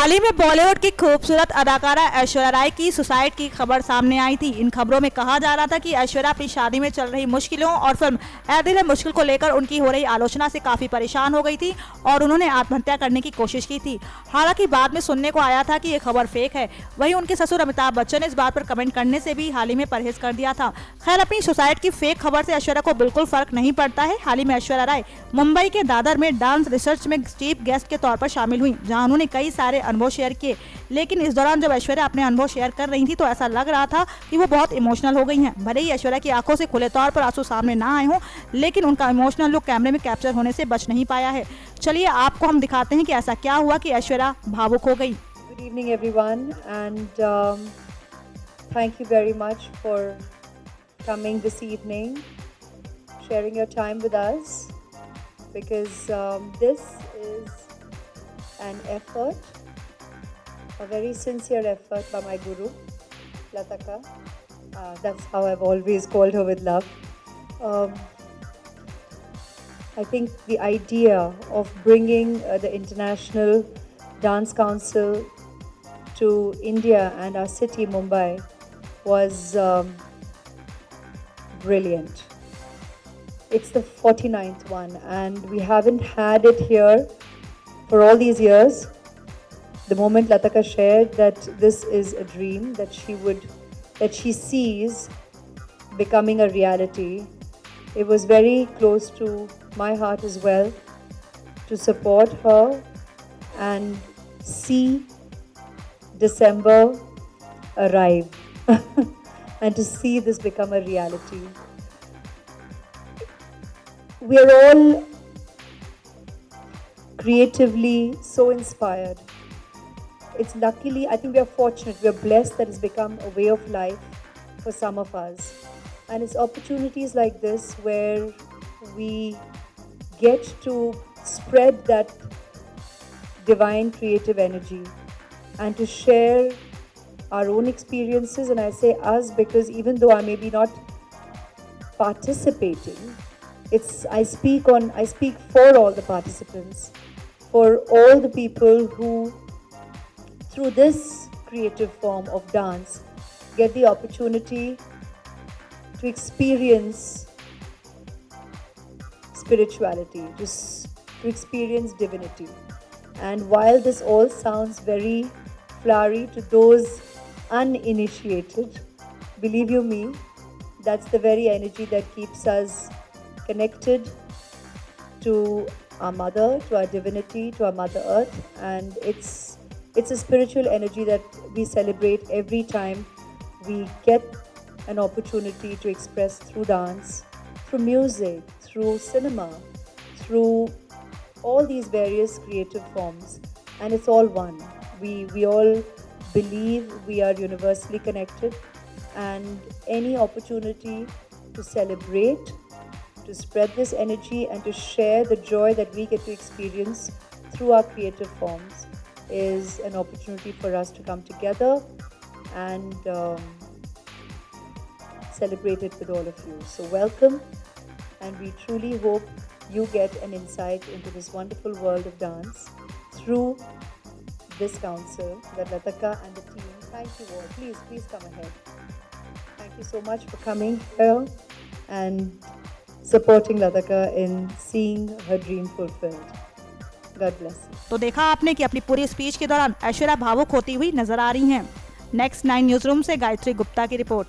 हाल ही में बॉलीवुड की खूबसूरत अदाकारा ऐश्वर्या राय की सुसाइड की खबर सामने आई थी। इन खबरों में कहा जा रहा था कि ऐश्वर्या अपनी शादी में चल रही मुश्किलों और फिल्म ऐ दिल है मुश्किल को लेकर उनकी हो रही आलोचना से काफी परेशान हो गई थी और उन्होंने आत्महत्या करने की कोशिश की थी। हालांकि बाद में सुनने को आया था कि ये खबर फेक है। वहीं उनके ससुर अमिताभ बच्चन ने इस बात पर कमेंट करने से भी हाल ही में परहेज कर दिया था। खैर, अपनी सुसाइड की फेक खबर से ऐश्वर्या को बिल्कुल फर्क नहीं पड़ता है। हाल ही में ऐश्वर्या राय मुंबई के दादर में डांस रिसर्च में चीफ गेस्ट के तौर पर शामिल हुई, जहां उन्होंने कई सारे अनुभव शेयर किए। लेकिन इस दौरान जब ऐश्वर्या अपने अनुभव शेयर कर रही थी तो ऐसा लग रहा था कि वो बहुत इमोशनल हो गई हैं। भले ही ऐश्वर्या की आंखों से खुले तौर पर आंसू सामने ना आए हों, लेकिन उनका इमोशनल लुक कैमरे में कैप्चर होने से बच नहीं पाया है। चलिए आपको हम दिखाते हैं कि ऐसा क्या हुआ कि ऐश्वर्या भावुक हो गई। Good evening everyone, and thank you very much for coming this evening, sharing your time with us, because this is an effort, a very sincere effort by my guru, Lataka. That's how I've always called her with love. I think the idea of bringing the International Dance Council to India and our city, Mumbai, was brilliant. It's the 49th one, and we haven't had it here for all these years. The moment Lataka shared that this is a dream that she sees becoming a reality, it was very close to my heart as well to support her and see December arrive and to see this become a reality. We are all creatively so inspired. It's luckily, I think we are fortunate, we are blessed that it's become a way of life for some of us. And it's opportunities like this where we get to spread that divine creative energy and to share our own experiences. And I say us because even though I may be not participating, I speak for all the participants, for all the people who through this creative form of dance get the opportunity to experience spirituality, to experience divinity. And while this all sounds very flowery to those uninitiated, believe you me, that's the very energy that keeps us connected to our mother, to our divinity, to our Mother Earth. And it's a spiritual energy that we celebrate every time we get an opportunity to express through dance, through music, through cinema, through all these various creative forms. And it's all one. We all believe we are universally connected, and any opportunity to celebrate, to spread this energy and to share the joy that we get to experience through our creative forms is an opportunity for us to come together and celebrate it with all of you. So welcome, and we truly hope you get an insight into this wonderful world of dance through this council that Lataka and the team. Thank you all. Please come ahead. Thank you so much for coming here and supporting Lataka in seeing her dream fulfilled. God bless you. तो देखा आपने कि अपनी पूरी speech के दौरान ऐश्वर्या भावुक होती हुई नजर आ रही हैं। नेक्स्ट 9 न्यूज रूम से गायत्री गुप्ता की रिपोर्ट।